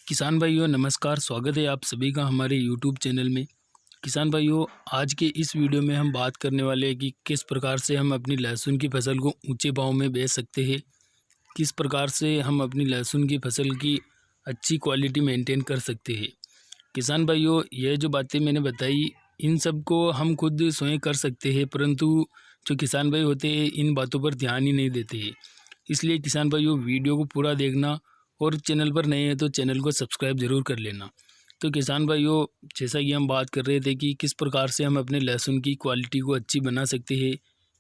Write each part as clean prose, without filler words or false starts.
किसान भाइयों नमस्कार। स्वागत है आप सभी का हमारे यूट्यूब चैनल में। किसान भाइयों, आज के इस वीडियो में हम बात करने वाले हैं कि किस प्रकार से हम अपनी लहसुन की फसल को ऊंचे भाव में बेच सकते हैं, किस प्रकार से हम अपनी लहसुन की फसल की अच्छी क्वालिटी मेंटेन कर सकते हैं। किसान भाइयों, यह जो बातें मैंने बताई इन सब को हम खुद स्वयं कर सकते हैं, परंतु जो किसान भाई होते हैं इन बातों पर ध्यान ही नहीं देते हैं। इसलिए किसान भाइयों, वीडियो को पूरा देखना और चैनल पर नए हैं तो चैनल को सब्सक्राइब ज़रूर कर लेना। तो किसान भाइयों, जैसा कि हम बात कर रहे थे कि किस प्रकार से हम अपने लहसुन की क्वालिटी को अच्छी बना सकते हैं,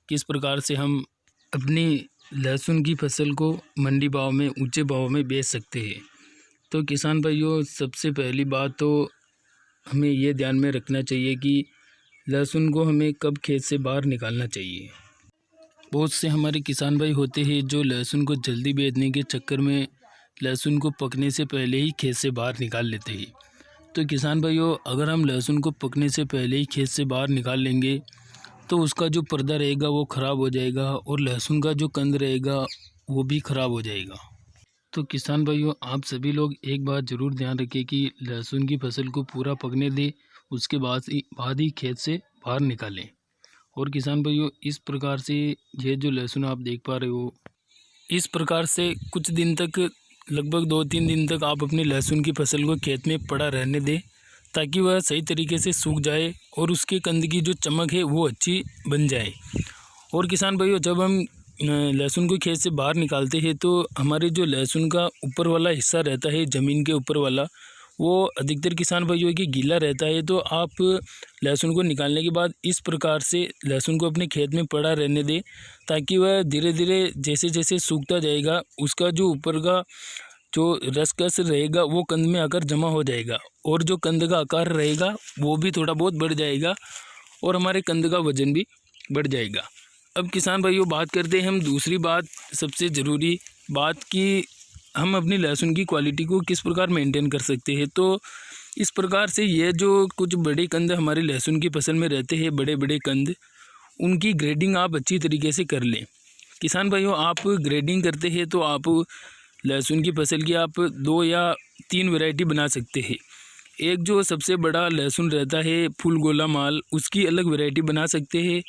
किस प्रकार से हम अपनी लहसुन की फसल को मंडी भाव में ऊंचे भाव में बेच सकते हैं। तो किसान भाइयों, सबसे पहली बात तो हमें ये ध्यान में रखना चाहिए कि लहसुन को हमें कब खेत से बाहर निकालना चाहिए। बहुत से हमारे किसान भाई होते हैं जो लहसुन को जल्दी बेचने के चक्कर में लहसुन को पकने से पहले ही खेत से बाहर निकाल लेते हैं। तो किसान भाइयों, अगर हम लहसुन को पकने से पहले ही खेत से बाहर निकाल लेंगे तो उसका जो पर्दा रहेगा वो ख़राब हो जाएगा और लहसुन का जो कंद रहेगा वो भी ख़राब हो जाएगा। तो किसान भाइयों, आप सभी लोग एक बात ज़रूर ध्यान रखें कि लहसुन की फसल को पूरा पकने दें, उसके बाद ही खेत से बाहर निकालें। और किसान भाइयों, इस प्रकार से ये जो लहसुन आप देख पा रहे हो, इस प्रकार से कुछ दिन तक, लगभग 2-3 दिन तक आप अपनी लहसुन की फसल को खेत में पड़ा रहने दें ताकि वह सही तरीके से सूख जाए और उसके कंद की जो चमक है वो अच्छी बन जाए। और किसान भाइयों, जब हम लहसुन को खेत से बाहर निकालते हैं तो हमारे जो लहसुन का ऊपर वाला हिस्सा रहता है, ज़मीन के ऊपर वाला, वो अधिकतर किसान भाइयों की गीला रहता है। तो आप लहसुन को निकालने के बाद इस प्रकार से लहसुन को अपने खेत में पड़ा रहने दें ताकि वह धीरे धीरे जैसे जैसे सूखता जाएगा उसका जो ऊपर का जो रसकस रहेगा वो कंद में आकर जमा हो जाएगा और जो कंद का आकार रहेगा वो भी थोड़ा बहुत बढ़ जाएगा और हमारे कंद का वजन भी बढ़ जाएगा। अब किसान भाइयों, बात करते हैं हम दूसरी बात, सबसे ज़रूरी बात कि हम अपनी लहसुन की क्वालिटी को किस प्रकार मेंटेन कर सकते हैं। तो इस प्रकार से ये जो कुछ बड़े कंद हमारी लहसुन की फसल में रहते हैं, बड़े बड़े कंद, उनकी ग्रेडिंग आप अच्छी तरीके से कर लें। किसान भाइयों, आप ग्रेडिंग करते हैं तो आप लहसुन की फसल की आप 2 या 3 वैरायटी बना सकते हैं। एक जो सबसे बड़ा लहसुन रहता है फूल गोला माल, उसकी अलग वैरायटी बना सकते हैं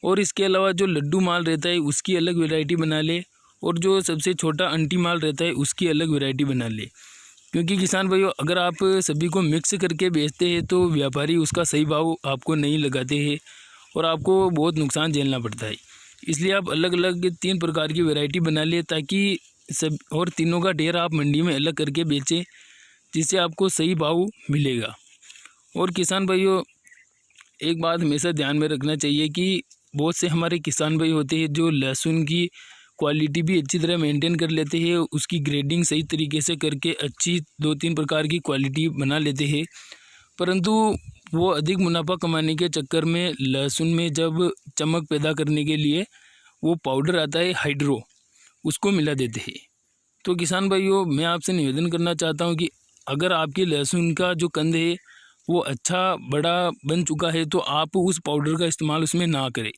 और इसके अलावा जो लड्डू माल रहता है उसकी अलग वैरायटी बना ले और जो सबसे छोटा अंटी माल रहता है उसकी अलग वैरायटी बना ले। क्योंकि किसान भाइयों, अगर आप सभी को मिक्स करके बेचते हैं तो व्यापारी उसका सही भाव आपको नहीं लगाते हैं और आपको बहुत नुकसान झेलना पड़ता है। इसलिए आप अलग अलग 3 प्रकार की वैरायटी बना लें ताकि सब और तीनों का ढेर आप मंडी में अलग करके बेचें, जिससे आपको सही भाव मिलेगा। और किसान भाइयों, एक बात हमेशा ध्यान में रखना चाहिए कि बहुत से हमारे किसान भाई होते हैं जो लहसुन की क्वालिटी भी अच्छी तरह मेंटेन कर लेते हैं, उसकी ग्रेडिंग सही तरीके से करके अच्छी 2-3 प्रकार की क्वालिटी बना लेते हैं, परंतु वो अधिक मुनाफा कमाने के चक्कर में लहसुन में जब चमक पैदा करने के लिए वो पाउडर आता है हाइड्रो, उसको मिला देते हैं। तो किसान भाइयों, मैं आपसे निवेदन करना चाहता हूँ कि अगर आपकी लहसुन का जो कंद है वो अच्छा बड़ा बन चुका है तो आप उस पाउडर का इस्तेमाल उसमें ना करें।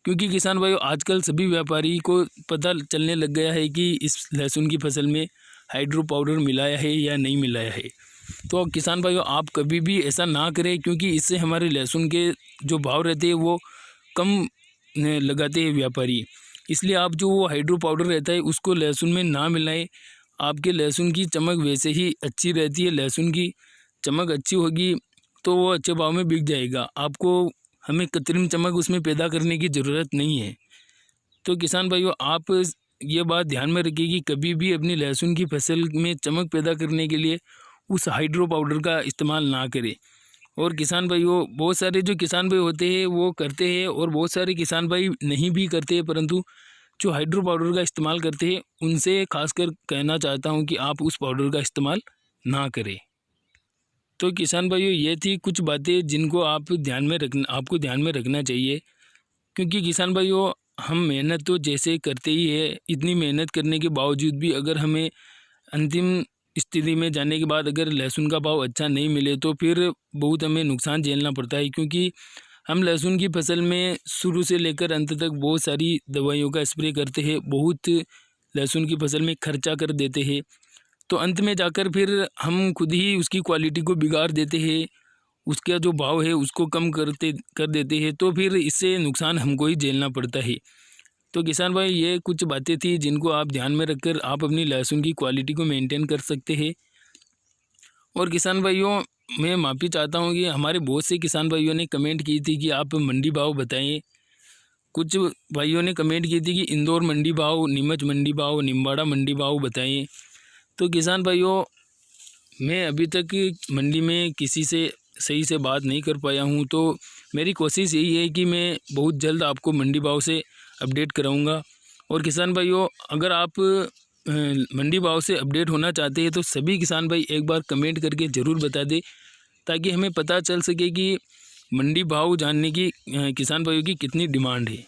क्योंकि किसान भाइयों, आजकल सभी व्यापारी को पता चलने लग गया है कि इस लहसुन की फसल में हाइड्रो पाउडर मिलाया है या नहीं मिलाया है। तो किसान भाइयों, आप कभी भी ऐसा ना करें क्योंकि इससे हमारे लहसुन के जो भाव रहते हैं वो कम लगाते हैं व्यापारी। इसलिए आप जो वो हाइड्रो पाउडर रहता है उसको लहसुन में ना मिलाएं। आपके लहसुन की चमक वैसे ही अच्छी रहती है, लहसुन की चमक अच्छी होगी तो वो अच्छे भाव में बिक जाएगा। आपको हमें कृत्रिम चमक उसमें पैदा करने की ज़रूरत नहीं है। तो किसान भाइयों, आप ये बात ध्यान में रखिए कि कभी भी अपनी लहसुन की फसल में चमक पैदा करने के लिए उस हाइड्रो पाउडर का इस्तेमाल ना करें। और किसान भाइयों, बहुत सारे जो किसान भाई होते हैं वो करते हैं और बहुत सारे किसान भाई नहीं भी करते हैं, परंतु जो हाइड्रो पाउडर का इस्तेमाल करते हैं उनसे खासकर कहना चाहता हूँ कि आप उस पाउडर का इस्तेमाल ना करें। तो किसान भाइयों, ये थी कुछ बातें जिनको आपको ध्यान में रखना चाहिए। क्योंकि किसान भाइयों, हम मेहनत तो जैसे करते ही है, इतनी मेहनत करने के बावजूद भी अगर हमें अंतिम स्थिति में जाने के बाद अगर लहसुन का भाव अच्छा नहीं मिले तो फिर बहुत हमें नुकसान झेलना पड़ता है। क्योंकि हम लहसुन की फसल में शुरू से लेकर अंत तक बहुत सारी दवाइयों का स्प्रे करते हैं, बहुत लहसुन की फसल में खर्चा कर देते हैं। तो अंत में जाकर फिर हम खुद ही उसकी क्वालिटी को बिगाड़ देते हैं, उसका जो भाव है उसको कम कर देते हैं, तो फिर इससे नुकसान हमको ही झेलना पड़ता है। तो किसान भाई ये कुछ बातें थी जिनको आप ध्यान में रखकर आप अपनी लहसुन की क्वालिटी को मेंटेन कर सकते हैं। और किसान भाइयों मैं माफ़ी चाहता हूँ कि हमारे बहुत से किसान भाइयों ने कमेंट की थी कि आप मंडी भाव बताएं। कुछ भाइयों ने कमेंट की थी कि इंदौर मंडी भाव, नीमच मंडी भाव, निम्बाड़ा मंडी भाव बताएं। तो किसान भाइयों मैं अभी तक मंडी में किसी से सही से बात नहीं कर पाया हूँ, तो मेरी कोशिश यही है कि मैं बहुत जल्द आपको मंडी भाव से अपडेट कराऊँगा। और किसान भाइयों अगर आप मंडी भाव से अपडेट होना चाहते हैं तो सभी किसान भाई एक बार कमेंट करके ज़रूर बता दें, ताकि हमें पता चल सके कि मंडी भाव जानने की किसान भाइयों की कितनी डिमांड है।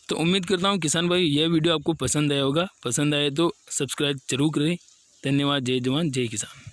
तो उम्मीद करता हूँ किसान भाई यह वीडियो आपको पसंद आया होगा। पसंद आए तो सब्सक्राइब जरूर करें। धन्यवाद। जय जवान जय किसान।